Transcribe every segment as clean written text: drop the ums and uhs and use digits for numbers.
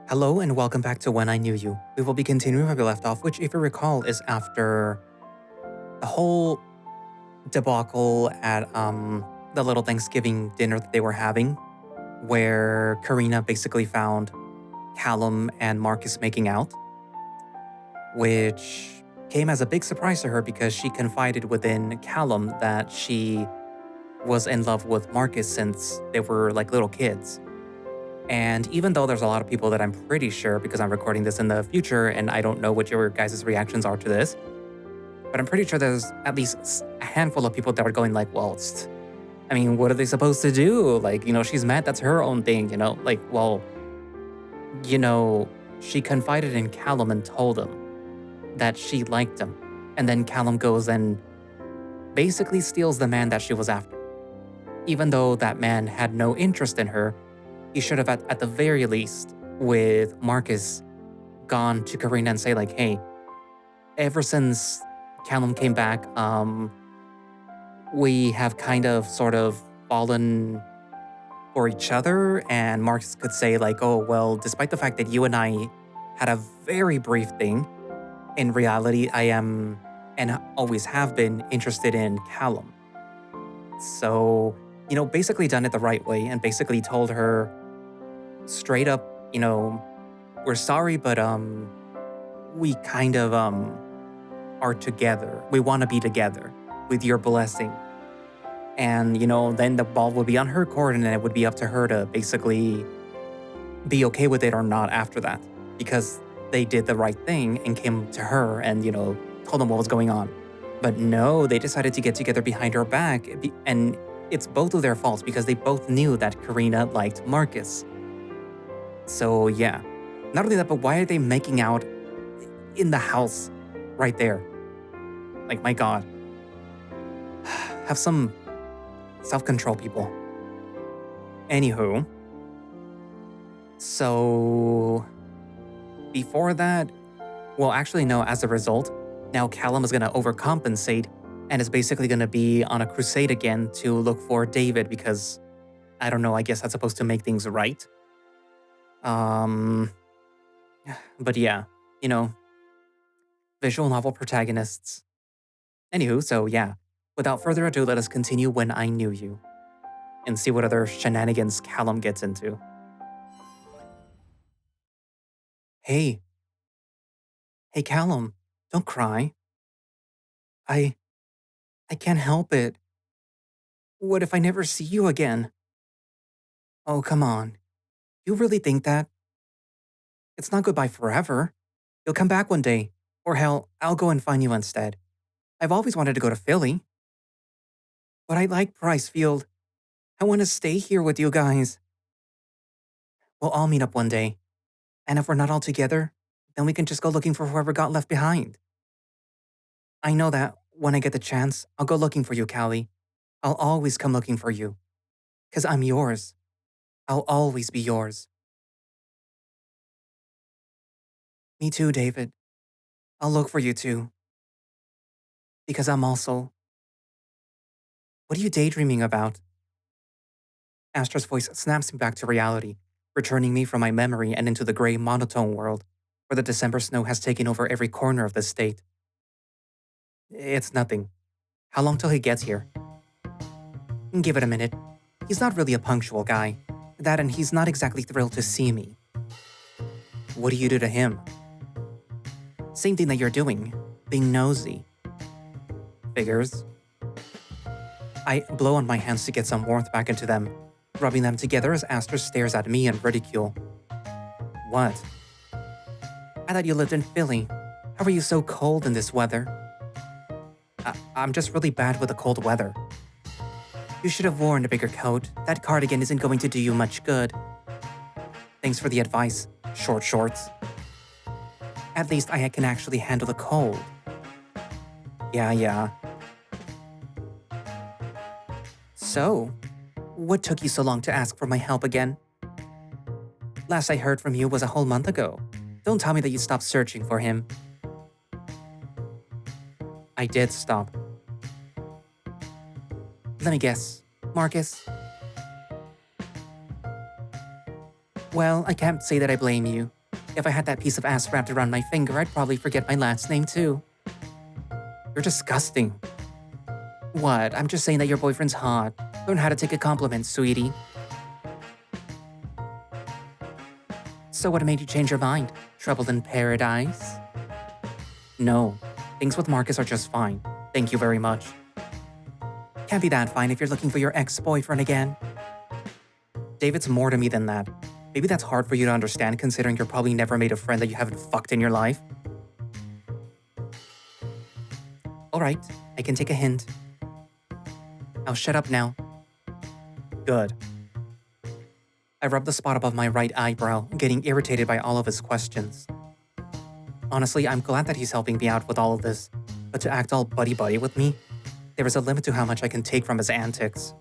Hello and welcome back to When I Knew You. We will be continuing where we left off, which, if you recall, is after the whole debacle at the little Thanksgiving dinner that they were having, where Karina basically found Callum and Marcus making out, which came as a big surprise to her because she confided within Callum that she was in love with Marcus since they were like little kids. And even though there's a lot of people that I'm pretty sure, because I'm recording this in the future and I don't know what your guys' reactions are to this, but I'm pretty sure there's at least a handful of people that are going like, well, I mean, what are they supposed to do? Like, she's mad, that's her own thing, Like, well, she confided in Callum and told him that she liked him. And then Callum goes and basically steals the man that she was after. Even though that man had no interest in her, he should have, at the very least, with Marcus, gone to Karina and say like, hey, ever since Callum came back, we have kind of sort of fallen for each other. And Marcus could say like, oh, well, despite the fact that you and I had a very brief thing, in reality, I am and always have been interested in Callum. So, basically done it the right way and basically told her straight up, we're sorry, but we kind of are together. We want to be together with your blessing. And, then the ball would be on her court and it would be up to her to basically be okay with it or not after that. Because they did the right thing and came to her and, told them what was going on. But no, they decided to get together behind her back. And it's both of their faults because they both knew that Karina liked Marcus. So yeah, not only that, but why are they making out in the house right there? Like, my God. Have some self-control, people. Anywho, so before that, well, actually, no, as a result, now Callum is going to overcompensate and is basically going to be on a crusade again to look for David because, I don't know, I guess that's supposed to make things right. But yeah, visual novel protagonists. Anywho, so yeah, without further ado, let us continue When I Knew You and see what other shenanigans Callum gets into. Hey, Callum, don't cry. I can't help it. What if I never see you again? Oh, come on. You really think that? It's not goodbye forever. You'll come back one day, or hell, I'll go and find you instead. I've always wanted to go to Philly. But I like Pricefield. I want to stay here with you guys. We'll all meet up one day. And if we're not all together, then we can just go looking for whoever got left behind. I know that when I get the chance, I'll go looking for you, Callie. I'll always come looking for you. 'Cause I'm yours. I'll always be yours. Me too, David. I'll look for you too. Because I'm also... What are you daydreaming about? Aster's voice snaps me back to reality, returning me from my memory and into the gray, monotone world, where the December snow has taken over every corner of the state. It's nothing. How long till he gets here? Give it a minute. He's not really a punctual guy. That and he's not exactly thrilled to see me. What do you do to him? Same thing that you're doing, being nosy. Figures. I blow on my hands to get some warmth back into them, rubbing them together as Aster stares at me in ridicule. What? I thought you lived in Philly. How are you so cold in this weather? I'm just really bad with the cold weather. You should have worn a bigger coat. That cardigan isn't going to do you much good. Thanks for the advice, short shorts. At least I can actually handle the cold. Yeah. So, what took you so long to ask for my help again? Last I heard from you was a whole month ago. Don't tell me that you stopped searching for him. I did stop. Let me guess. Marcus? Well, I can't say that I blame you. If I had that piece of ass wrapped around my finger, I'd probably forget my last name too. You're disgusting. What? I'm just saying that your boyfriend's hot. Learn how to take a compliment, sweetie. So what made you change your mind? Trouble in paradise? No. Things with Marcus are just fine. Thank you very much. Can't be that fine if you're looking for your ex-boyfriend again. David's more to me than that. Maybe that's hard for you to understand considering you're probably never made a friend that you haven't fucked in your life. Alright, I can take a hint. I'll shut up now. Good. I rub the spot above my right eyebrow, getting irritated by all of his questions. Honestly, I'm glad that he's helping me out with all of this, but to act all buddy-buddy with me, there is a limit to how much I can take from his antics.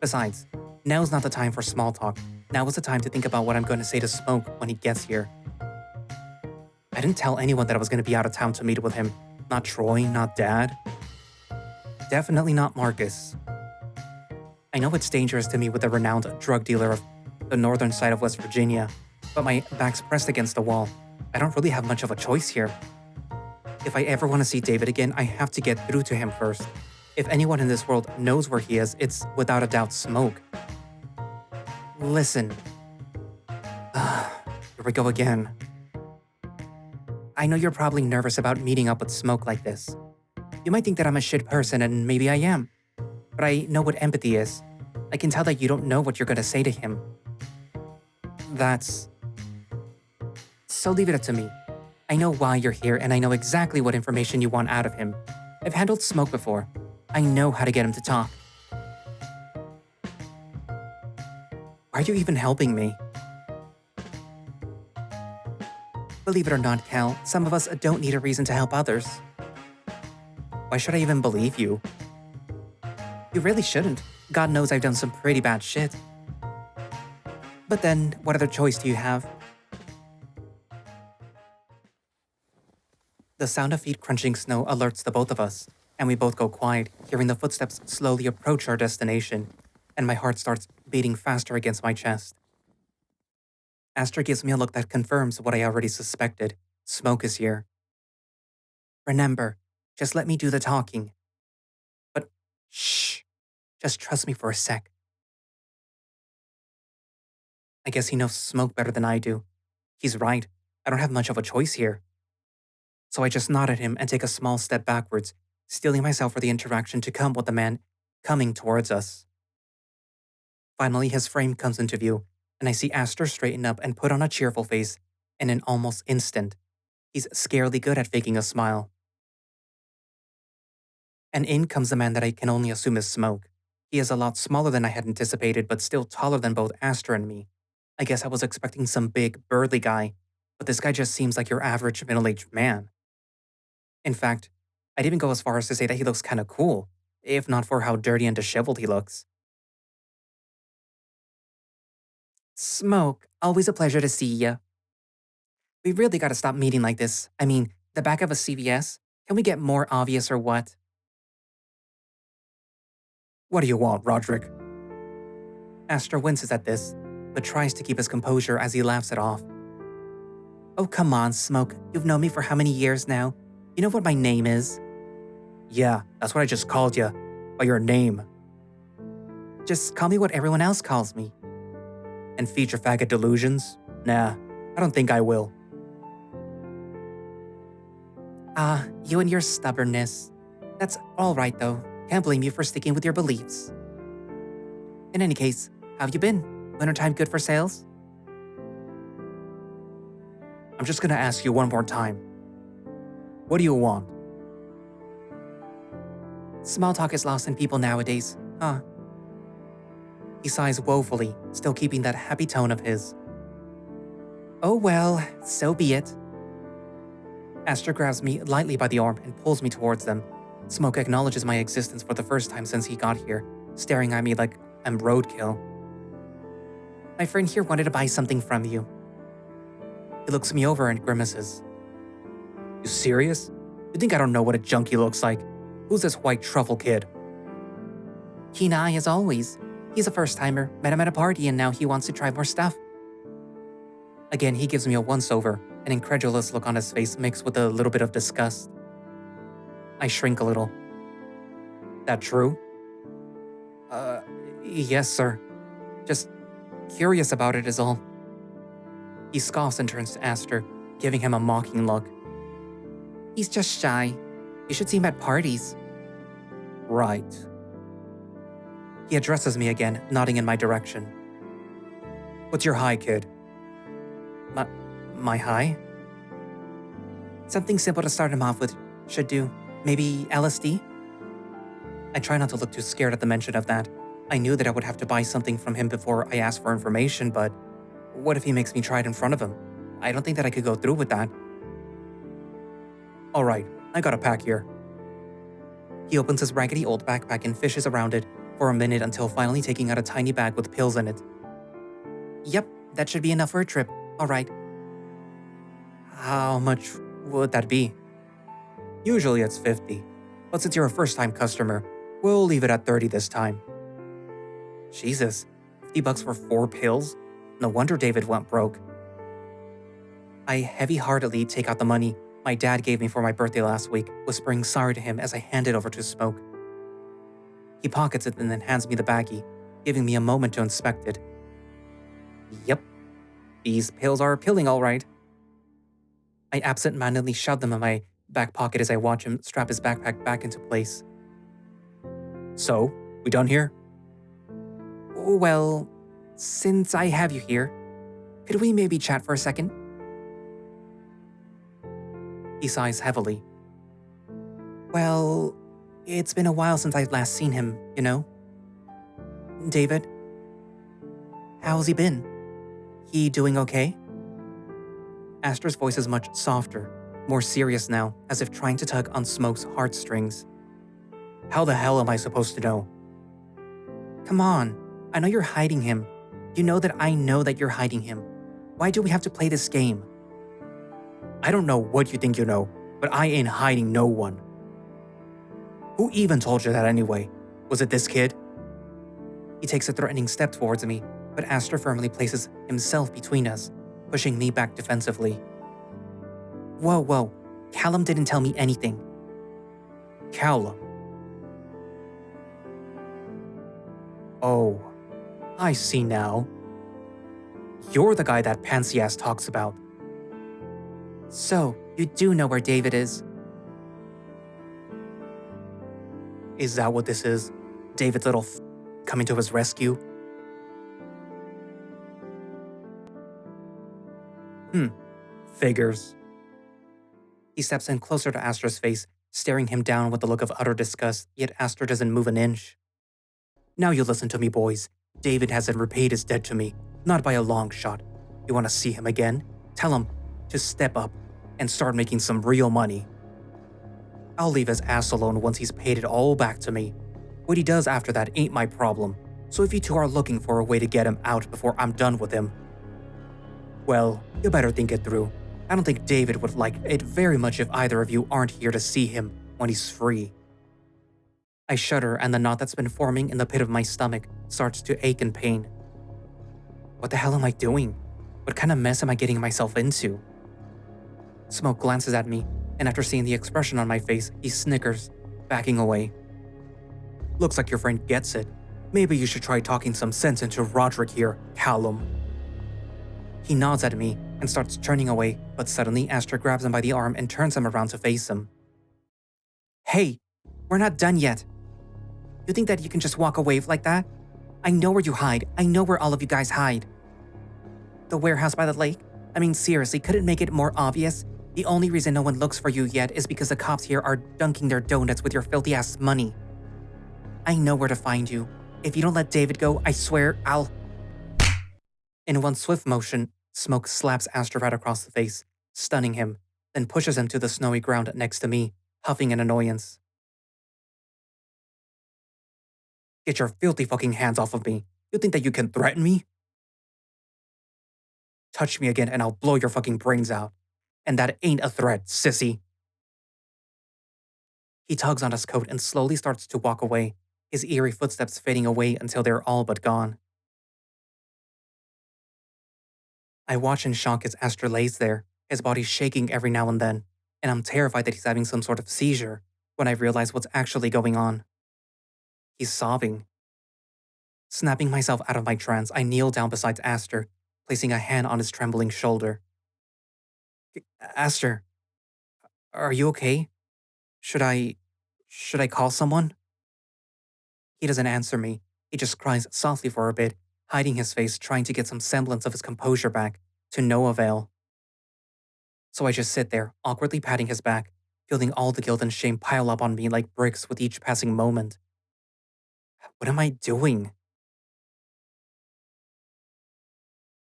Besides, now's not the time for small talk. Now is the time to think about what I'm going to say to Smoke when he gets here. I didn't tell anyone that I was going to be out of town to meet with him. Not Troy, not Dad. Definitely not Marcus. I know it's dangerous to meet with a renowned drug dealer of the northern side of West Virginia, but my back's pressed against the wall. I don't really have much of a choice here. If I ever want to see David again, I have to get through to him first. If anyone in this world knows where he is, it's without a doubt Smoke. Listen. Here we go again. I know you're probably nervous about meeting up with Smoke like this. You might think that I'm a shit person, and maybe I am. But I know what empathy is. I can tell that you don't know what you're gonna say to him. So leave it up to me. I know why you're here, and I know exactly what information you want out of him. I've handled Smoke before. I know how to get him to talk. Why are you even helping me? Believe it or not, Cal, some of us don't need a reason to help others. Why should I even believe you? You really shouldn't. God knows I've done some pretty bad shit. But then, what other choice do you have? The sound of feet crunching snow alerts the both of us, and we both go quiet, hearing the footsteps slowly approach our destination, and my heart starts beating faster against my chest. Aster gives me a look that confirms what I already suspected. Smoke is here. Remember, just let me do the talking. But shh, just trust me for a sec. I guess he knows Smoke better than I do. He's right, I don't have much of a choice here. So I just nod at him and take a small step backwards, steeling myself for the interaction to come with the man coming towards us. Finally, his frame comes into view, and I see Aster straighten up and put on a cheerful face in an almost instant. He's scarily good at faking a smile. And in comes the man that I can only assume is Smoke. He is a lot smaller than I had anticipated, but still taller than both Aster and me. I guess I was expecting some big, burly guy, but this guy just seems like your average middle-aged man. In fact, I'd even go as far as to say that he looks kinda cool, if not for how dirty and disheveled he looks. Smoke, always a pleasure to see ya. We really gotta stop meeting like this. I mean, the back of a CVS? Can we get more obvious or what? What do you want, Roderick? Aster winces at this, but tries to keep his composure as he laughs it off. Oh, come on, Smoke. You've known me for how many years now? You know what my name is? Yeah, that's what I just called you. By your name. Just call me what everyone else calls me. And feed your faggot delusions? Nah, I don't think I will. You and your stubbornness. That's all right, though. Can't blame you for sticking with your beliefs. In any case, how have you been? Wintertime good for sales? I'm just gonna ask you one more time. What do you want? Small talk is lost in people nowadays, huh? He sighs woefully, still keeping that happy tone of his. Oh well, so be it. Aster grabs me lightly by the arm and pulls me towards them. Smoke acknowledges my existence for the first time since he got here, staring at me like I'm roadkill. My friend here wanted to buy something from you. He looks me over and grimaces. You serious? You think I don't know what a junkie looks like? Who's this white truffle kid? Keen eye as always. He's a first-timer, met him at a party and now he wants to try more stuff. Again, he gives me a once-over, an incredulous look on his face mixed with a little bit of disgust. I shrink a little. That true? Uh, yes, sir. Just curious about it is all. He scoffs and turns to Aster, giving him a mocking look. He's just shy. You should see him at parties. Right. He addresses me again, nodding in my direction. What's your high, kid? My high? Something simple to start him off with should do. Maybe LSD? I try not to look too scared at the mention of that. I knew that I would have to buy something from him before I asked for information, but what if he makes me try it in front of him? I don't think that I could go through with that. All right, I got a pack here. He opens his raggedy old backpack and fishes around it for a minute until finally taking out a tiny bag with pills in it. Yep, that should be enough for a trip. All right. How much would that be? Usually it's 50, but since you're a first-time customer, we'll leave it at 30 this time. Jesus, $50 for 4 pills? No wonder David went broke. I heavy-heartedly take out the money my dad gave me for my birthday last week, whispering sorry to him as I hand it over to Smoke. He pockets it and then hands me the baggie, giving me a moment to inspect it. Yep, these pills are appealing all right. I absent-mindedly shove them in my back pocket as I watch him strap his backpack back into place. So, we done here? Well, since I have you here, could we maybe chat for a second? He sighs heavily. Well, it's been a while since I've last seen him, you know? David? How's he been? He doing okay? Aster's voice is much softer, more serious now, as if trying to tug on Smoke's heartstrings. How the hell am I supposed to know? Come on, I know you're hiding him. You know that I know that you're hiding him. Why do we have to play this game? I don't know what you think you know, but I ain't hiding no one. Who even told you that anyway? Was it this kid? He takes a threatening step towards me, but Aster firmly places himself between us, pushing me back defensively. Whoa, Callum didn't tell me anything. Callum? Oh, I see now. You're the guy that Pansy-ass talks about. So, you do know where David is? Is that what this is? David's little coming to his rescue? Figures. He steps in closer to Aster's face, staring him down with a look of utter disgust, yet Aster doesn't move an inch. Now you listen to me, boys. David hasn't repaid his debt to me, not by a long shot. You want to see him again? Tell him to step up and start making some real money. I'll leave his ass alone once he's paid it all back to me. What he does after that ain't my problem, so if you two are looking for a way to get him out before I'm done with him, well, you better think it through. I don't think David would like it very much if either of you aren't here to see him when he's free. I shudder and the knot that's been forming in the pit of my stomach starts to ache in pain. What the hell am I doing? What kind of mess am I getting myself into? Smoke glances at me, and after seeing the expression on my face, he snickers, backing away. Looks like your friend gets it. Maybe you should try talking some sense into Roderick here, Callum. He nods at me and starts turning away, but suddenly Aster grabs him by the arm and turns him around to face him. Hey, we're not done yet. You think that you can just walk away like that? I know where you hide. I know where all of you guys hide. The warehouse by the lake? I mean, seriously, could it make it more obvious? The only reason no one looks for you yet is because the cops here are dunking their donuts with your filthy-ass money. I know where to find you. If you don't let David go, I swear I'll... In one swift motion, Smoke slaps Aster right across the face, stunning him, then pushes him to the snowy ground next to me, huffing in annoyance. Get your filthy fucking hands off of me. You think that you can threaten me? Touch me again and I'll blow your fucking brains out. And that ain't a threat, sissy. He tugs on his coat and slowly starts to walk away, his eerie footsteps fading away until they're all but gone. I watch in shock as Aster lays there, his body shaking every now and then, and I'm terrified that he's having some sort of seizure when I realize what's actually going on. He's sobbing. Snapping myself out of my trance, I kneel down beside Aster, placing a hand on his trembling shoulder. Aster, are you okay? Should I... should I call someone? He doesn't answer me. He just cries softly for a bit, hiding his face, trying to get some semblance of his composure back, to no avail. So I just sit there, awkwardly patting his back, feeling all the guilt and shame pile up on me like bricks with each passing moment. What am I doing?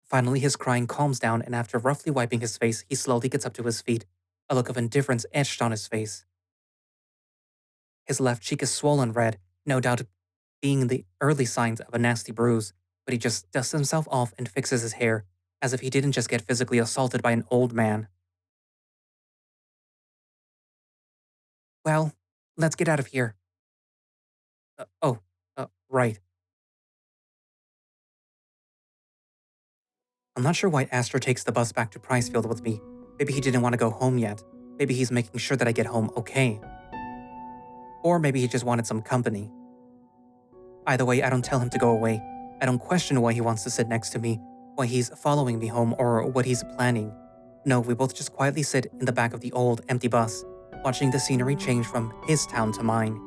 Finally, his crying calms down, and after roughly wiping his face, he slowly gets up to his feet, a look of indifference etched on his face. His left cheek is swollen red, no doubt being the early signs of a nasty bruise, but he just dusts himself off and fixes his hair, as if he didn't just get physically assaulted by an old man. Well, let's get out of here. Right. I'm not sure why Aster takes the bus back to Pricefield with me. Maybe he didn't want to go home yet. Maybe he's making sure that I get home okay. Or maybe he just wanted some company. Either way, I don't tell him to go away. I don't question why he wants to sit next to me, why he's following me home, or what he's planning. No, we both just quietly sit in the back of the old, empty bus, watching the scenery change from his town to mine.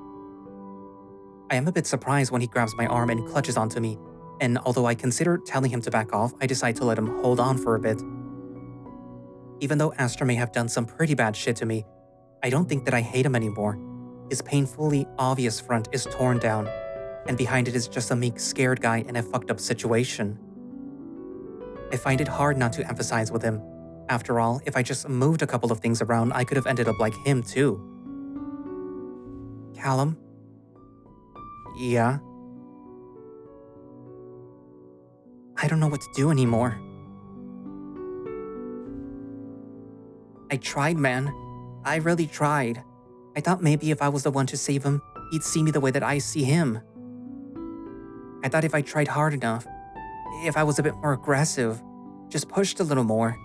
I am a bit surprised when he grabs my arm and clutches onto me, and although I consider telling him to back off, I decide to let him hold on for a bit. Even though Aster may have done some pretty bad shit to me, I don't think that I hate him anymore. His painfully obvious front is torn down, and behind it is just a meek, scared guy in a fucked up situation. I find it hard not to empathize with him. After all, if I just moved a couple of things around, I could have ended up like him too. Callum? Yeah? I don't know what to do anymore. I tried, man. I really tried. I thought maybe if I was the one to save him, he'd see me the way that I see him. I thought if I tried hard enough, if I was a bit more aggressive, just pushed a little more,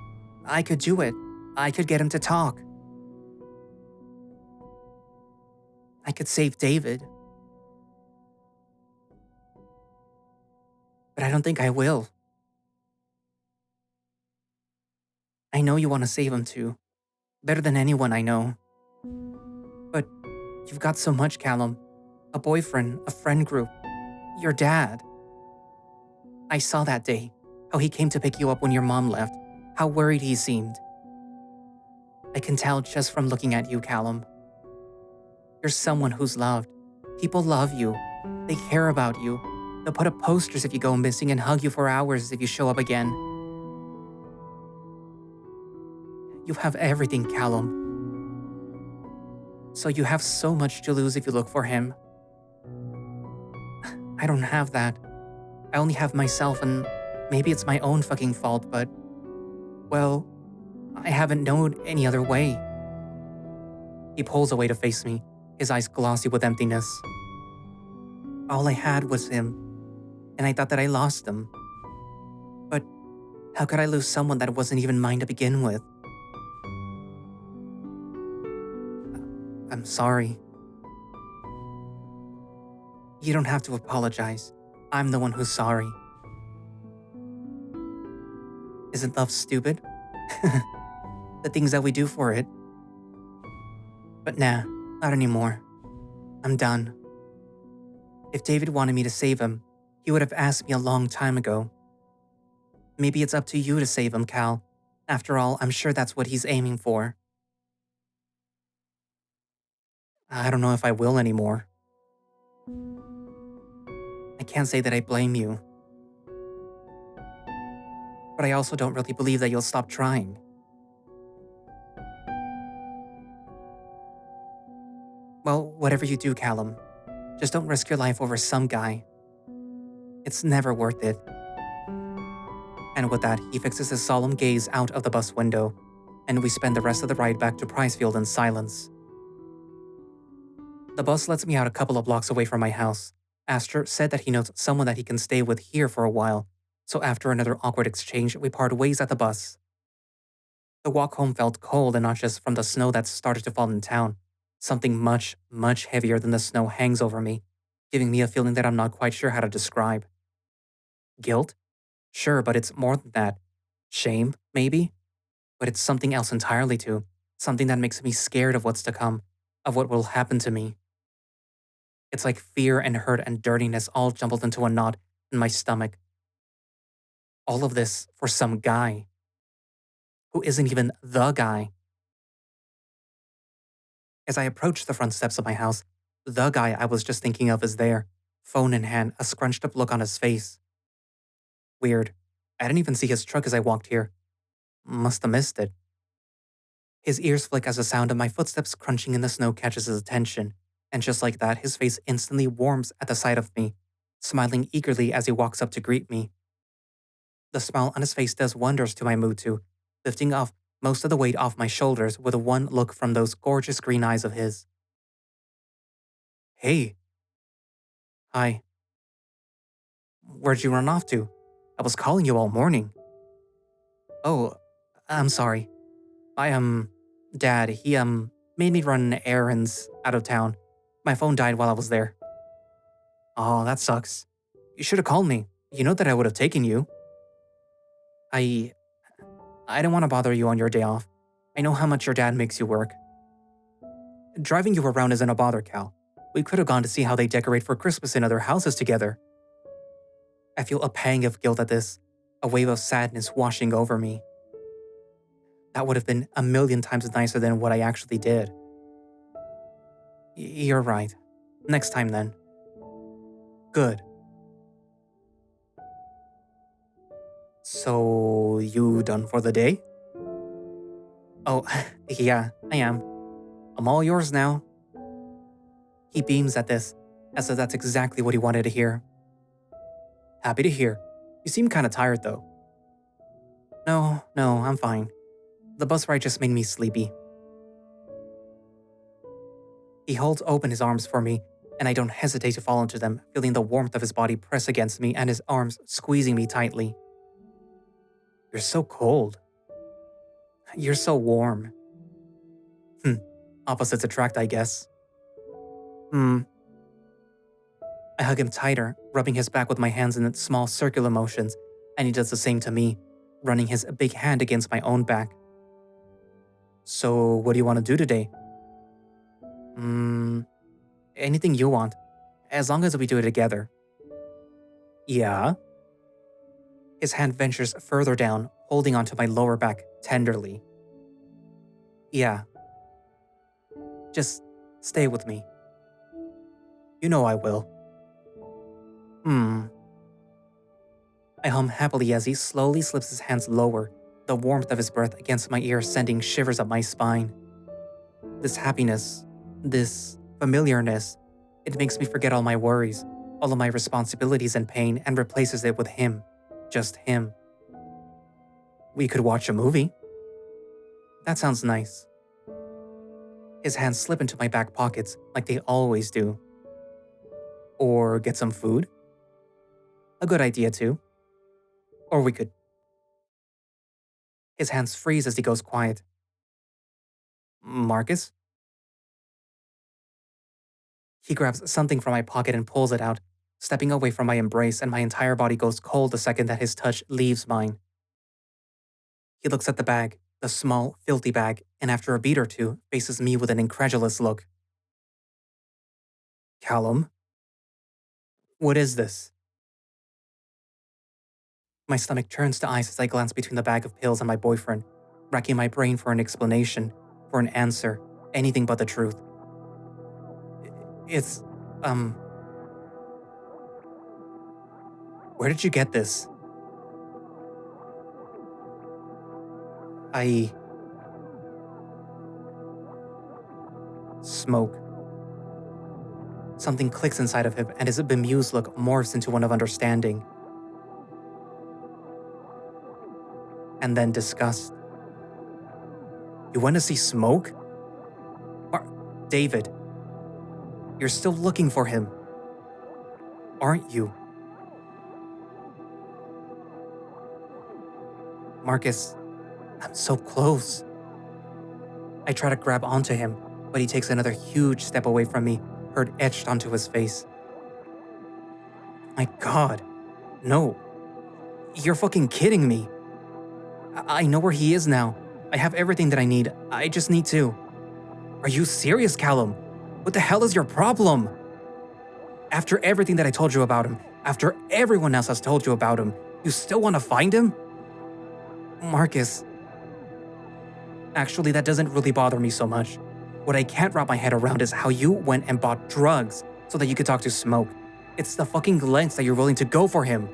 I could do it. I could get him to talk. I could save David. But I don't think I will. I know you want to save him too. Better than anyone I know. But you've got so much, Callum. A boyfriend, a friend group, your dad. I saw that day, how he came to pick you up when your mom left, how worried he seemed. I can tell just from looking at you, Callum. You're someone who's loved. People love you. They care about you. They'll put up posters if you go missing and hug you for hours if you show up again. You have everything, Callum. So you have so much to lose if you look for him. I don't have that. I only have myself, and maybe it's my own fucking fault, but... well, I haven't known any other way. He pulls away to face me, his eyes glossy with emptiness. All I had was him, and I thought that I lost him. But how could I lose someone that wasn't even mine to begin with? I'm sorry. You don't have to apologize. I'm the one who's sorry. Isn't love stupid? The things that we do for it. But nah, not anymore. I'm done. If David wanted me to save him, he would have asked me a long time ago. Maybe it's up to you to save him, Cal. After all, I'm sure that's what he's aiming for. I don't know if I will anymore. I can't say that I blame you. But I also don't really believe that you'll stop trying. Well, whatever you do, Callum, just don't risk your life over some guy. It's never worth it. And with that, he fixes his solemn gaze out of the bus window, and we spend the rest of the ride back to Pricefield in silence. The bus lets me out a couple of blocks away from my house. Aster said that he knows someone that he can stay with here for a while, So after another awkward exchange, we part ways at the bus. The walk home felt cold, and not just from the snow that started to fall in town. Something much, much heavier than the snow hangs over me, giving me a feeling that I'm not quite sure how to describe. Guilt? Sure, but it's more than that. Shame, maybe? But it's something else entirely too. Something that makes me scared of what's to come, of what will happen to me. It's like fear and hurt and dirtiness all jumbled into a knot in my stomach. All of this for some guy who isn't even the guy. As I approach the front steps of my house, the guy I was just thinking of is there, phone in hand, a scrunched up look on his face. Weird. I didn't even see his truck as I walked here. Must have missed it. His ears flick as the sound of my footsteps crunching in the snow catches his attention, and just like that, his face instantly warms at the sight of me, smiling eagerly as he walks up to greet me. The smile on his face does wonders to my mood too, lifting off most of the weight off my shoulders with one look from those gorgeous green eyes of his. Hey. Hi. Where'd you run off to? I was calling you all morning. Oh, I'm sorry. Dad, he, made me run errands out of town. My phone died while I was there. Oh, that sucks. You should have called me. You know that I would have taken you. I didn't want to bother you on your day off. I know how much your dad makes you work. Driving you around isn't a bother, Cal. We could have gone to see how they decorate for Christmas in other houses together. I feel a pang of guilt at this, a wave of sadness washing over me. That would have been a million times nicer than what I actually did. You're right. Next time then. Good. So, you done for the day? Oh, yeah, I am. I'm all yours now. He beams at this, as though that's exactly what he wanted to hear. Happy to hear. You seem kinda tired though. No, I'm fine. The bus ride just made me sleepy. He holds open his arms for me, and I don't hesitate to fall into them, feeling the warmth of his body press against me and his arms squeezing me tightly. You're so cold. You're so warm. Opposites attract, I guess. I hug him tighter, rubbing his back with my hands in small circular motions, and he does the same to me, running his big hand against my own back. So, what do you want to do today? Anything you want, as long as we do it together. Yeah? His hand ventures further down, holding onto my lower back tenderly. Yeah. Just stay with me. You know I will. I hum happily as he slowly slips his hands lower, the warmth of his breath against my ear sending shivers up my spine. This happiness, this familiarness, it makes me forget all my worries, all of my responsibilities and pain, and replaces it with him. Just him. We could watch a movie. That sounds nice. His hands slip into my back pockets like they always do. Or get some food. A good idea too. Or we could. His hands freeze as he goes quiet. Marcus? He grabs something from my pocket and pulls it out, stepping away from my embrace, and my entire body goes cold the second that his touch leaves mine. He looks at the bag, the small, filthy bag, and after a beat or two, faces me with an incredulous look. Callum? What is this? My stomach turns to ice as I glance between the bag of pills and my boyfriend, racking my brain for an explanation, for an answer, anything but the truth. It's, Where did you get this? I... Smoke. Something clicks inside of him and his bemused look morphs into one of understanding. And then disgust. You want to see smoke? David. You're still looking for him. Aren't you? Marcus, I'm so close. I try to grab onto him, but he takes another huge step away from me, hurt etched onto his face. My god, no. You're fucking kidding me. I know where he is now. I have everything that I need. I just need to. Are you serious, Callum? What the hell is your problem? After everything that I told you about him, after everyone else has told you about him, you still want to find him? Marcus. Actually, that doesn't really bother me so much. What I can't wrap my head around is how you went and bought drugs so that you could talk to Smoke. It's the fucking lengths that you're willing to go for him.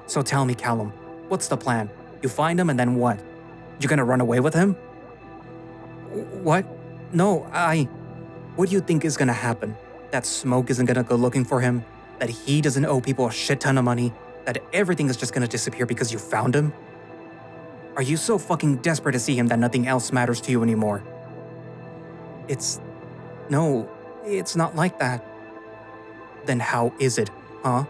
So tell me, Callum, what's the plan? You find him and then what? You gonna run away with him? What? No, What do you think is gonna happen? That Smoke isn't gonna go looking for him? That he doesn't owe people a shit ton of money? That everything is just gonna disappear because you found him? Are you so fucking desperate to see him that nothing else matters to you anymore? No, it's not like that. Then how is it, huh?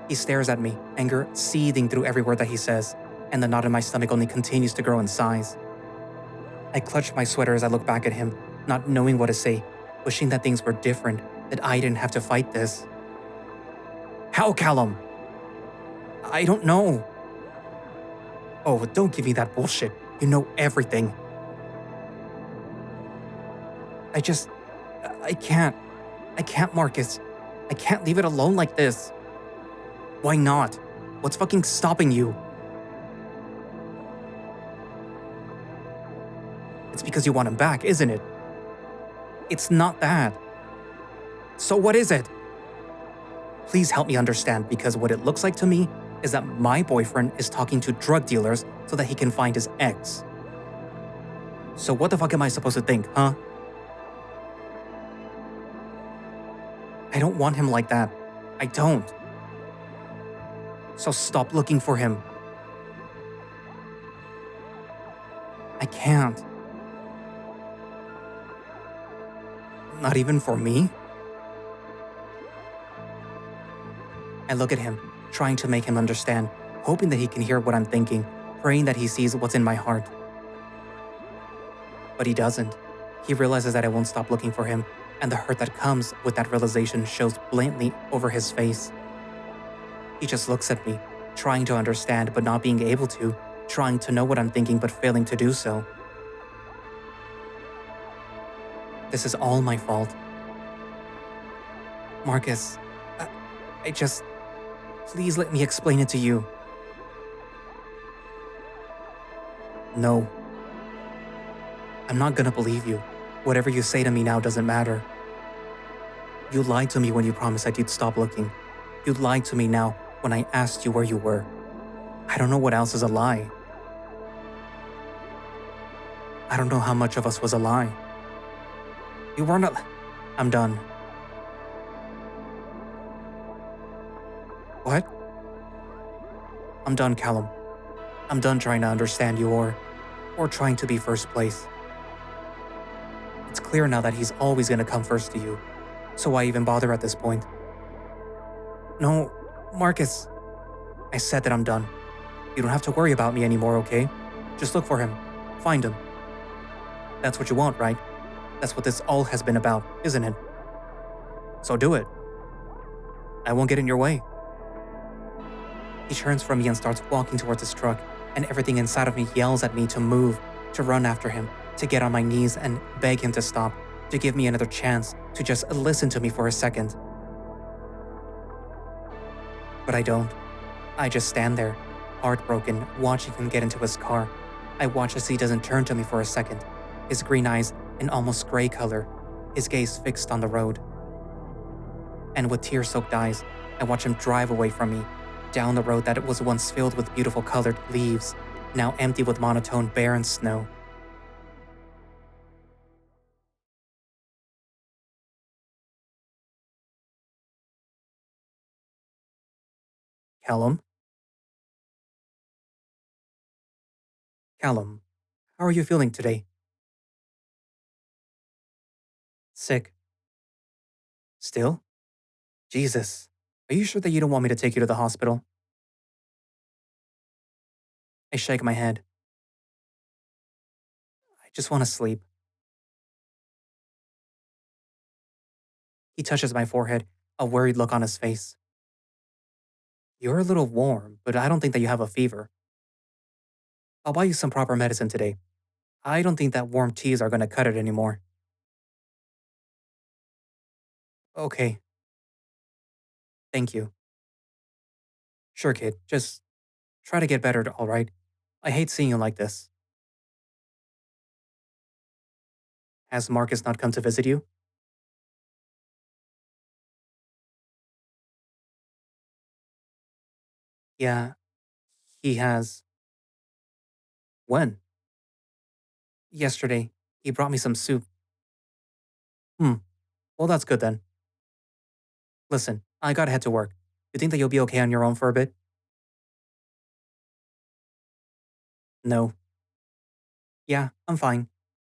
He stares at me, anger seething through every word that he says, and the knot in my stomach only continues to grow in size. I clutch my sweater as I look back at him, not knowing what to say, wishing that things were different, that I didn't have to fight this. How, Callum? I don't know. Oh, don't give me that bullshit. You know everything. I can't. I can't, Marcus. I can't leave it alone like this. Why not? What's fucking stopping you? It's because you want him back, isn't it? It's not that. So what is it? Please help me understand, because what it looks like to me is that my boyfriend is talking to drug dealers so that he can find his ex. So what the fuck am I supposed to think, huh? I don't want him like that. I don't. So stop looking for him. I can't. Not even for me? I look at him, trying to make him understand, hoping that he can hear what I'm thinking, praying that he sees what's in my heart. But he doesn't. He realizes that I won't stop looking for him, and the hurt that comes with that realization shows blatantly over his face. He just looks at me, trying to understand but not being able to, trying to know what I'm thinking but failing to do so. This is all my fault. Marcus, I just... Please let me explain it to you. No. I'm not gonna believe you. Whatever you say to me now doesn't matter. You lied to me when you promised that you'd stop looking. You lied to me now when I asked you where you were. I don't know what else is a lie. I don't know how much of us was a lie. You weren't a... I'm done. What? I'm done, Callum. I'm done trying to understand you or trying to be first place. It's clear now that he's always gonna come first to you. So why even bother at this point? No, Marcus. I said that I'm done. You don't have to worry about me anymore, okay? Just look for him. Find him. That's what you want, right? That's what this all has been about, isn't it? So do it. I won't get in your way. He turns from me and starts walking towards his truck, and everything inside of me yells at me to move, to run after him, to get on my knees and beg him to stop, to give me another chance, to just listen to me for a second. But I don't. I just stand there, heartbroken, watching him get into his car. I watch as he doesn't turn to me for a second, his green eyes an almost gray color, his gaze fixed on the road. And with tear-soaked eyes, I watch him drive away from me, down the road that was once filled with beautiful colored leaves, now empty with monotone barren snow. Callum? Callum, how are you feeling today? Sick. Still? Jesus. Are you sure that you don't want me to take you to the hospital? I shake my head. I just want to sleep. He touches my forehead, a worried look on his face. You're a little warm, but I don't think that you have a fever. I'll buy you some proper medicine today. I don't think that warm teas are going to cut it anymore. Okay, thank you. Sure, kid. Just try to get better, all right? I hate seeing you like this. Has Marcus not come to visit you? Yeah, he has. When? Yesterday. He brought me some soup. Hmm, well, that's good then. Listen, I gotta head to work. You think that you'll be okay on your own for a bit? No. Yeah, I'm fine.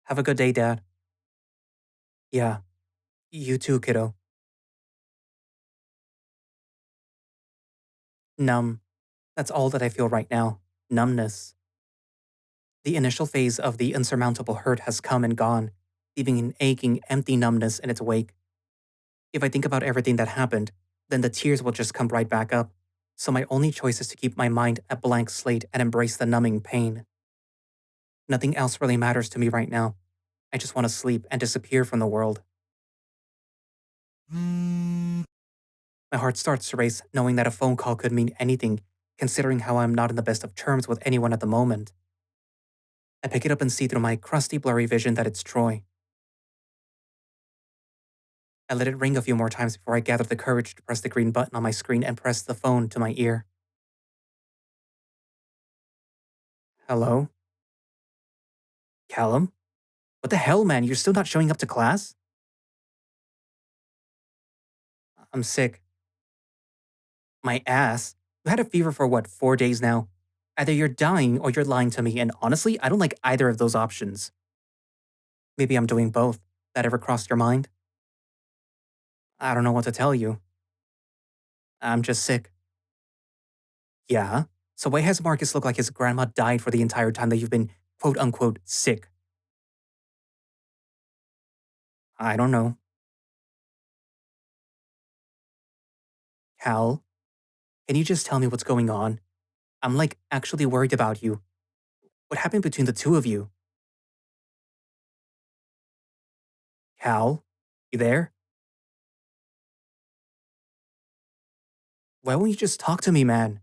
Have a good day, Dad. Yeah, you too, kiddo. Numb. That's all that I feel right now. Numbness. The initial phase of the insurmountable hurt has come and gone, leaving an aching, empty numbness in its wake. If I think about everything that happened, then the tears will just come right back up. So my only choice is to keep my mind a blank slate and embrace the numbing pain. Nothing else really matters to me right now. I just want to sleep and disappear from the world. My heart starts to race, knowing that a phone call could mean anything, considering how I'm not in the best of terms with anyone at the moment. I pick it up and see through my crusty, blurry vision that it's Troy. I let it ring a few more times before I gather the courage to press the green button on my screen and press the phone to my ear. Hello? Callum? What the hell, man? You're still not showing up to class? I'm sick. My ass? You had a fever for what, 4 days now? Either you're dying or you're lying to me, and honestly, I don't like either of those options. Maybe I'm doing both. That ever crossed your mind? I don't know what to tell you. I'm just sick. Yeah? So why has Marcus look like his grandma died for the entire time that you've been quote unquote sick? I don't know. Cal, can you just tell me what's going on? I'm like actually worried about you. What happened between the two of you? Cal, you there? Why won't you just talk to me, man?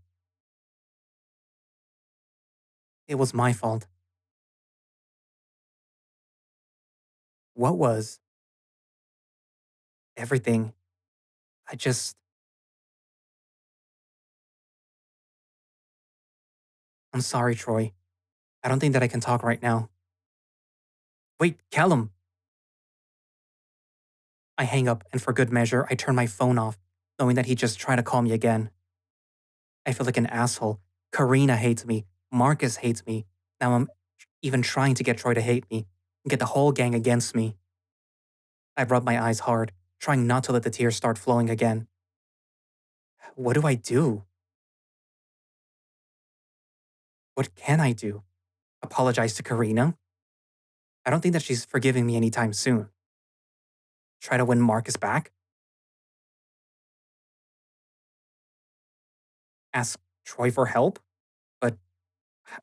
It was my fault. What was? Everything. I just. I'm sorry, Troy. I don't think that I can talk right now. Wait, Callum! I hang up, and for good measure, I turn my phone off, knowing that he just tried to call me again. I feel like an asshole. Karina hates me. Marcus hates me. Now I'm even trying to get Troy to hate me and get the whole gang against me. I rub my eyes hard, trying not to let the tears start flowing again. What do I do? What can I do? Apologize to Karina? I don't think that she's forgiving me anytime soon. Try to win Marcus back? Ask Troy for help? But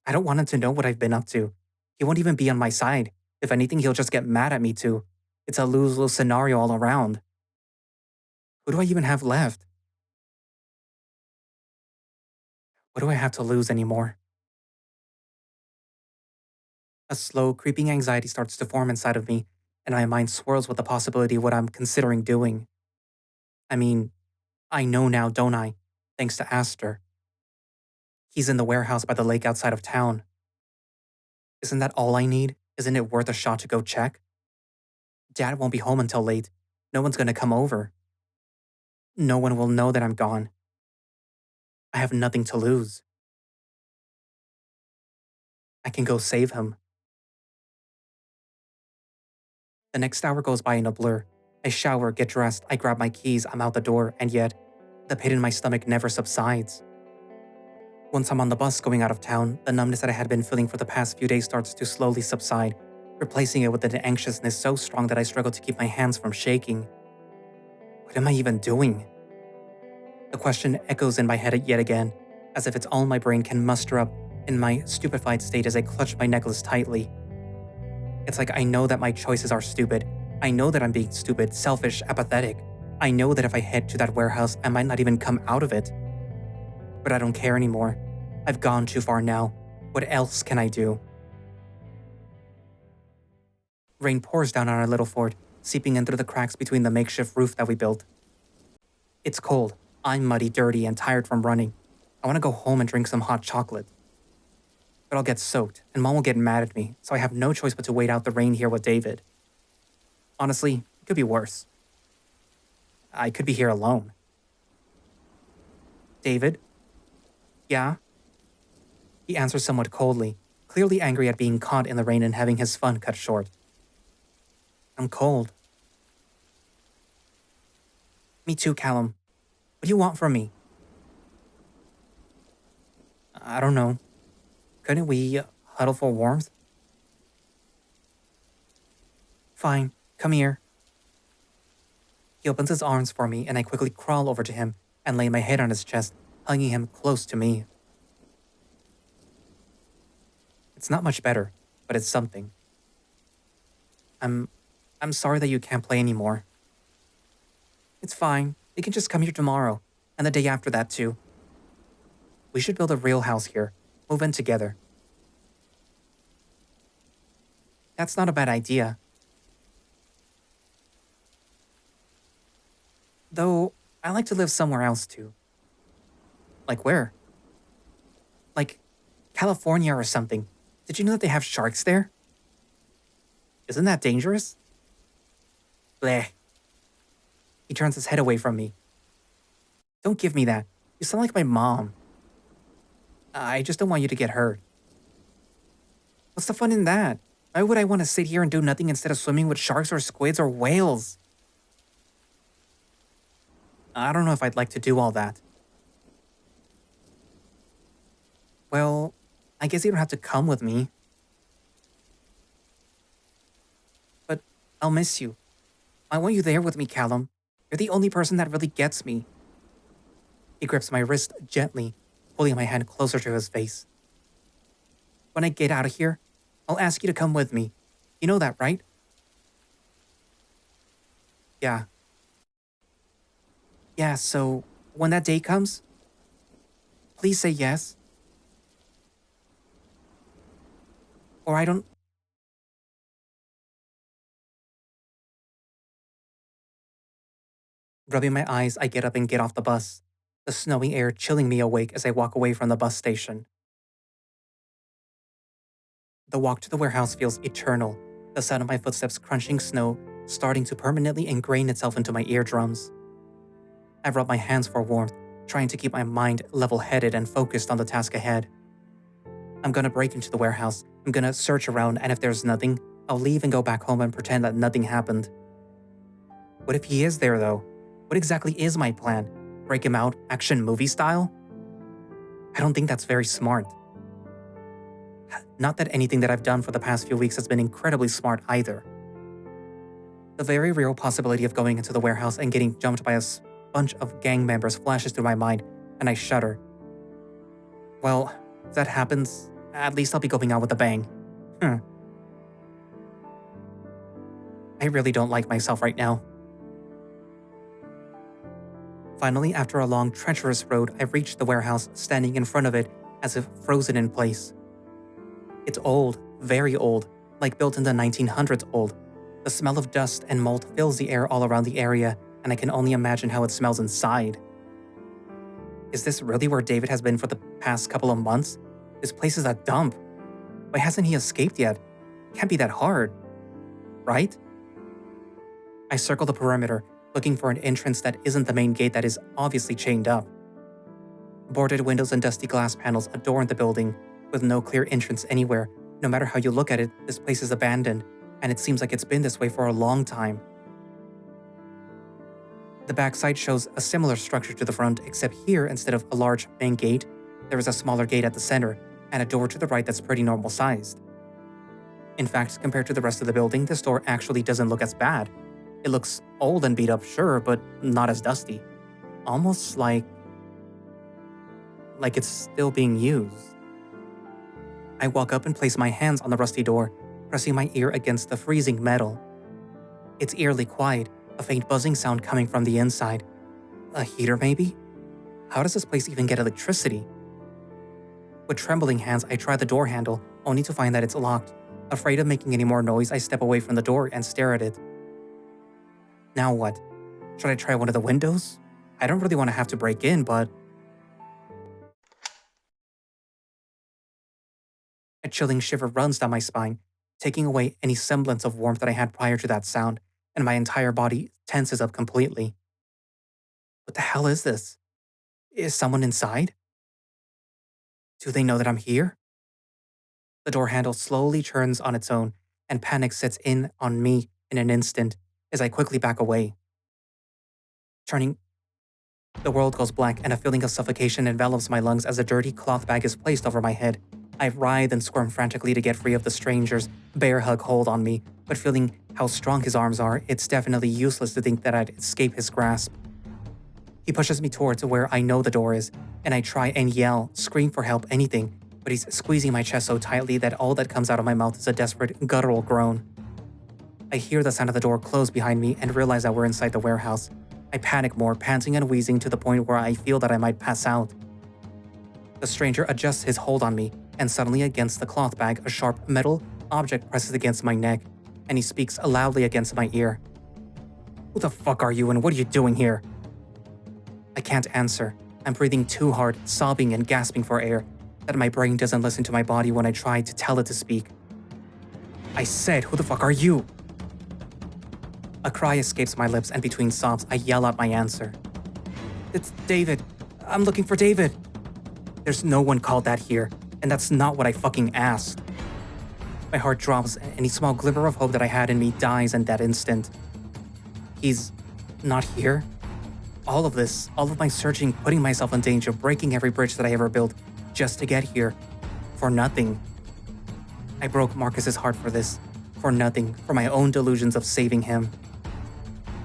I don't want him to know what I've been up to. He won't even be on my side. If anything, he'll just get mad at me too. It's a lose-lose scenario all around. Who do I even have left? What do I have to lose anymore? A slow, creeping anxiety starts to form inside of me, and my mind swirls with the possibility of what I'm considering doing. I mean, I know now, don't I? Thanks to Aster. He's in the warehouse by the lake outside of town. Isn't that all I need? Isn't it worth a shot to go check? Dad won't be home until late. No one's gonna come over. No one will know that I'm gone. I have nothing to lose. I can go save him. The next hour goes by in a blur. I shower, get dressed, I grab my keys, I'm out the door, and yet, the pit in my stomach never subsides. Once I'm on the bus going out of town, the numbness that I had been feeling for the past few days starts to slowly subside, replacing it with an anxiousness so strong that I struggle to keep my hands from shaking. What am I even doing? The question echoes in my head yet again, as if it's all my brain can muster up in my stupefied state as I clutch my necklace tightly. It's like I know that my choices are stupid. I know that I'm being stupid, selfish, apathetic. I know that if I head to that warehouse, I might not even come out of it. But I don't care anymore. I've gone too far now. What else can I do? Rain pours down on our little fort, seeping in through the cracks between the makeshift roof that we built. It's cold. I'm muddy, dirty, and tired from running. I want to go home and drink some hot chocolate. But I'll get soaked, and Mom will get mad at me, so I have no choice but to wait out the rain here with David. Honestly, it could be worse. I could be here alone. David? Yeah? He answers somewhat coldly, clearly angry at being caught in the rain and having his fun cut short. I'm cold. Me too, Callum. What do you want from me? I don't know. Couldn't we huddle for warmth? Fine, come here. He opens his arms for me, and I quickly crawl over to him and lay my head on his chest, hugging him close to me. It's not much better, but it's something. I'm sorry that you can't play anymore. It's fine. You can just come here tomorrow, and the day after that too. We should build a real house here, move in together. That's not a bad idea. Though, I like to live somewhere else too. Like where? Like California or something. Did you know that they have sharks there? Isn't that dangerous? Bleh. He turns his head away from me. Don't give me that. You sound like my mom. I just don't want you to get hurt. What's the fun in that? Why would I want to sit here and do nothing instead of swimming with sharks or squids or whales? I don't know if I'd like to do all that. Well, I guess you don't have to come with me. But I'll miss you. I want you there with me, Callum. You're the only person that really gets me. He grips my wrist gently, pulling my hand closer to his face. When I get out of here, I'll ask you to come with me. You know that, right? Yeah. Yeah, so when that day comes, please say yes. Or I don't... Rubbing my eyes, I get up and get off the bus, the snowy air chilling me awake as I walk away from the bus station. The walk to the warehouse feels eternal, the sound of my footsteps crunching snow starting to permanently ingrain itself into my eardrums. I rub my hands for warmth, trying to keep my mind level-headed and focused on the task ahead. I'm gonna break into the warehouse, I'm gonna search around, and if there's nothing, I'll leave and go back home and pretend that nothing happened. What if he is there, though? What exactly is my plan? Break him out, action movie style? I don't think that's very smart. Not that anything that I've done for the past few weeks has been incredibly smart either. The very real possibility of going into the warehouse and getting jumped by a bunch of gang members flashes through my mind, and I shudder. Well, if that happens, at least I'll be going out with a bang. I really don't like myself right now. Finally, after a long, treacherous road, I reached the warehouse, standing in front of it as if frozen in place. It's old, very old, like built in the 1900s old. The smell of dust and mold fills the air all around the area, and I can only imagine how it smells inside. Is this really where David has been for the past couple of months? This place is a dump. Why hasn't he escaped yet? Can't be that hard, right? I circle the perimeter, looking for an entrance that isn't the main gate that is obviously chained up. Boarded windows and dusty glass panels adorn the building, with no clear entrance anywhere. No matter how you look at it, this place is abandoned, and it seems like it's been this way for a long time. The backside shows a similar structure to the front, except here, instead of a large main gate, There is a smaller gate at the center, and a door to the right that's pretty normal sized. In fact, compared to the rest of the building, this door actually doesn't look as bad. It looks old and beat up, sure, but not as dusty. Almost like it's still being used. I walk up and place my hands on the rusty door, pressing my ear against the freezing metal. It's eerily quiet, a faint buzzing sound coming from the inside. A heater, maybe? How does this place even get electricity? With trembling hands, I try the door handle, only to find that it's locked. Afraid of making any more noise, I step away from the door and stare at it. Now what? Should I try one of the windows? I don't really want to have to break in, but... A chilling shiver runs down my spine, taking away any semblance of warmth that I had prior to that sound, and my entire body tenses up completely. What the hell is this? Is someone inside? Do they know that I'm here? The door handle slowly turns on its own, and panic sets in on me in an instant as I quickly back away. Turning, the world goes black and a feeling of suffocation envelops my lungs as a dirty cloth bag is placed over my head. I writhe and squirm frantically to get free of the stranger's bear hug hold on me, but feeling how strong his arms are, it's definitely useless to think that I'd escape his grasp. He pushes me towards where I know the door is, and I try and yell, scream for help, anything, but he's squeezing my chest so tightly that all that comes out of my mouth is a desperate, guttural groan. I hear the sound of the door close behind me and realize that we're inside the warehouse. I panic more, panting and wheezing to the point where I feel that I might pass out. The stranger adjusts his hold on me, and suddenly against the cloth bag, a sharp metal object presses against my neck, and he speaks loudly against my ear. Who the fuck are you and what are you doing here? I can't answer. I'm breathing too hard, sobbing and gasping for air, that my brain doesn't listen to my body when I try to tell it to speak. I said, who the fuck are you? A cry escapes my lips, and between sobs, I yell out my answer. It's David. I'm looking for David. There's no one called that here, and that's not what I fucking asked. My heart drops, and any small glimmer of hope that I had in me dies in that instant. He's not here? All of this, all of my searching, putting myself in danger, breaking every bridge that I ever built, just to get here. For nothing. I broke Marcus's heart for this. For nothing. For my own delusions of saving him.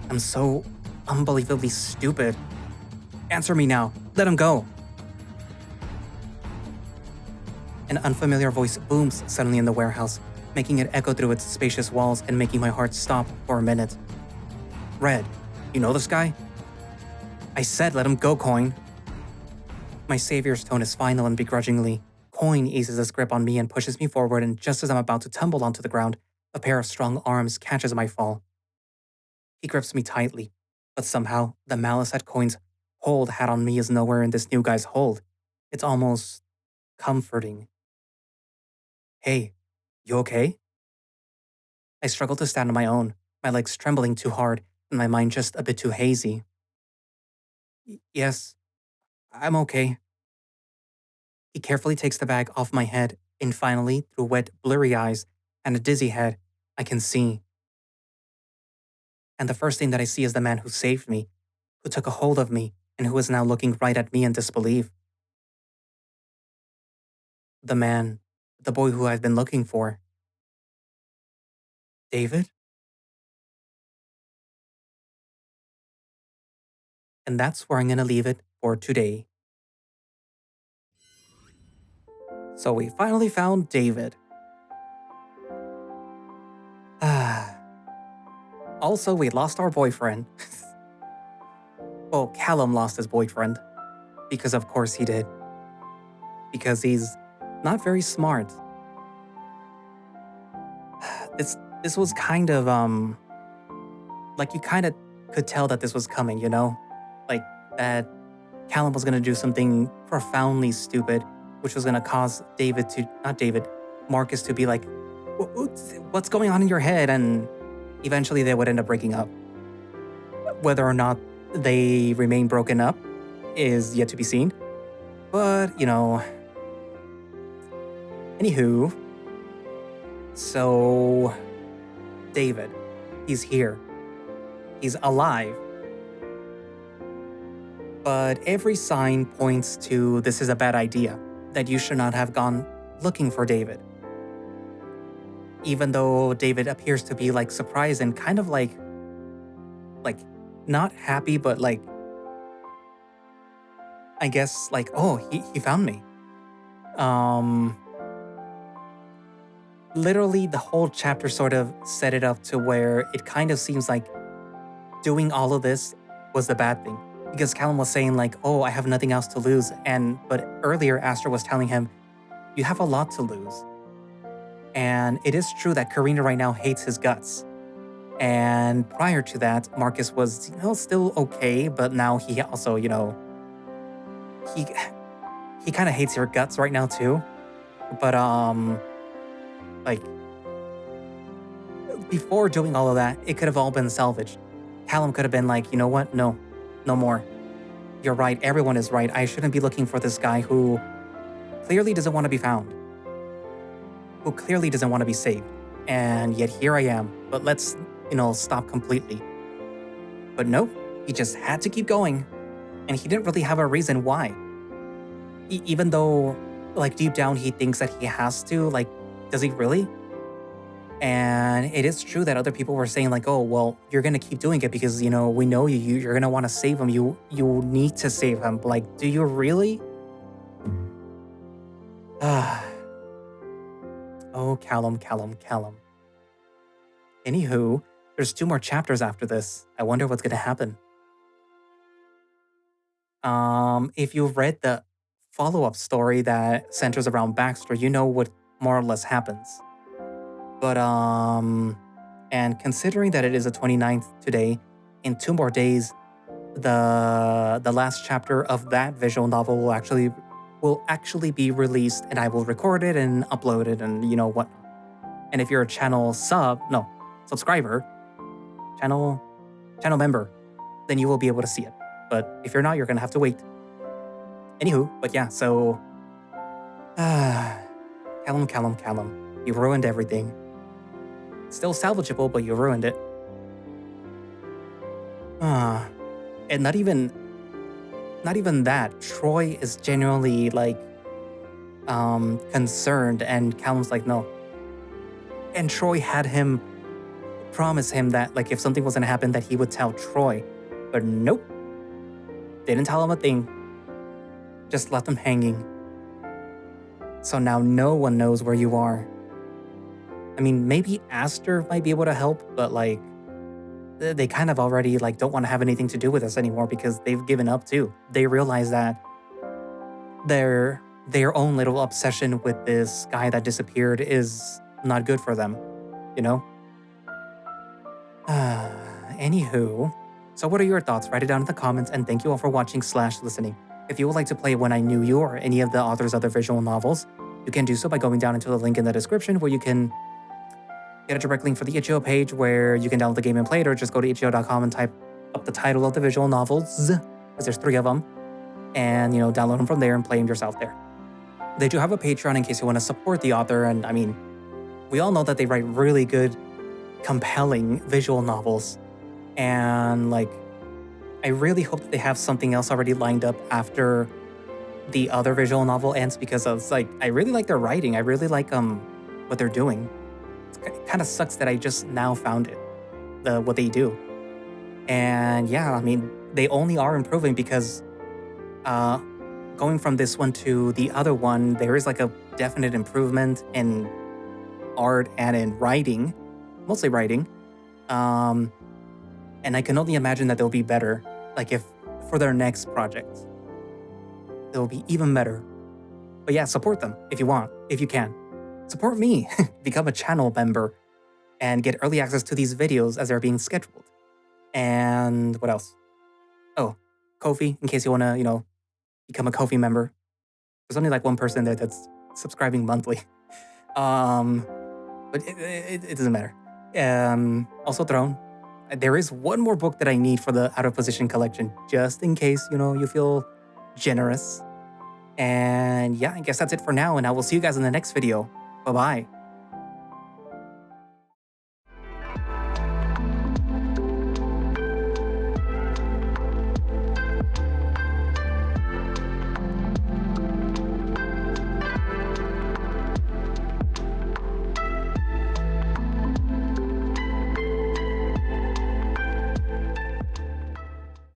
I'm so unbelievably stupid. Answer me now. Let him go. An unfamiliar voice booms suddenly in the warehouse, making it echo through its spacious walls and making my heart stop for a minute. Red, you know this guy? I said let him go, Coin. My savior's tone is final and begrudgingly. Coin eases his grip on me and pushes me forward, and just as I'm about to tumble onto the ground, a pair of strong arms catches my fall. He grips me tightly, but somehow the malice that Coin's hold had on me is nowhere in this new guy's hold. It's almost comforting. Hey, you okay? I struggle to stand on my own, my legs trembling too hard and my mind just a bit too hazy. Yes, I'm okay. He carefully takes the bag off my head, and finally, through wet, blurry eyes and a dizzy head, I can see. And the first thing that I see is the man who saved me, who took a hold of me, and who is now looking right at me in disbelief. The man, the boy who I've been looking for. David? And that's where I'm gonna leave it for today. So we finally found David. Also, we lost our boyfriend. Well, Callum lost his boyfriend. Because of course he did. Because he's not very smart. This was kind of, like you kind of could tell that this was coming, you know? Like that Callum was gonna do something profoundly stupid, which was gonna cause Marcus to be like, what's going on in your head? And eventually they would end up breaking up. Whether or not they remain broken up is yet to be seen. But, you know, anywho, so David, he's here. He's alive. But every sign points to this is a bad idea, that you should not have gone looking for David. Even though David appears to be like surprised and kind of like not happy, but like, I guess like, oh, he found me. Literally the whole chapter sort of set it up to where it kind of seems like doing all of this was the bad thing. Because Callum was saying like, oh, I have nothing else to lose. But earlier Aster was telling him, you have a lot to lose. And it is true that Karina right now hates his guts. And prior to that, Marcus was, still okay, but now he also, he kind of hates your guts right now too. But like before doing all of that, it could have all been salvaged. Callum could have been like, you know what? No more. You're right. Everyone is right. I shouldn't be looking for this guy who clearly doesn't want to be found, who clearly doesn't want to be saved. And yet here I am. But let's, stop completely. But no, he just had to keep going. And he didn't really have a reason why. Even though, like, deep down he thinks that he has to, like, does he really? And it is true that other people were saying like, oh, well, you're going to keep doing it because, we know you're going to want to save him. You need to save him. But like, do you really? Oh, Callum. Anywho, there's 2 more chapters after this. I wonder what's going to happen. If you've read the follow-up story that centers around Baxter, you know what more or less happens. But, and considering that it is the 29th today, in 2 more days, the last chapter of that visual novel will actually be released, and I will record it and upload it and whatnot. And if you're a subscriber, channel member, then you will be able to see it. But if you're not, you're gonna have to wait. Anywho, but yeah, so Callum, you ruined everything. Still salvageable, but you ruined it. And not even that. Troy is genuinely like concerned, and Callum's like, no. And Troy had him promise him that like if something was gonna happen that he would tell Troy. But nope. Didn't tell him a thing. Just left him hanging. So now no one knows where you are. I mean, maybe Aster might be able to help, but like they kind of already like don't want to have anything to do with us anymore because they've given up too. They realize that their own little obsession with this guy that disappeared is not good for them, Anywho, so what are your thoughts? Write it down in the comments, and thank you all for watching / listening. If you would like to play When I Knew You or any of the author's other visual novels, you can do so by going down into the link in the description where you can get a direct link for the itch.io page where you can download the game and play it, or just go to itch.io.com and type up the title of the visual novels, because there's 3 of them, and download them from there and play them yourself there. They do have a Patreon in case you want to support the author, and I mean, we all know that they write really good, compelling visual novels, and like, I really hope that they have something else already lined up after the other visual novel ends, because I was like, I really like their writing. I really like what they're doing. It kind of sucks that I just now found it, what they do. And yeah, I mean, they only are improving because going from this one to the other one, there is like a definite improvement in art and in writing, mostly writing. And I can only imagine that they'll be better, like if for their next project, they'll be even better. But yeah, support them if you want, if you can. Support me, become a channel member, and get early access to these videos as they're being scheduled. And what else? Oh, Ko-fi, in case you want to, become a Ko-fi member. There's only like 1 person there that's subscribing monthly. But it doesn't matter. Also Throne. There is 1 more book that I need for the Out of Position collection, just in case, you feel generous. And yeah, I guess that's it for now, and I will see you guys in the next video. Bye-bye.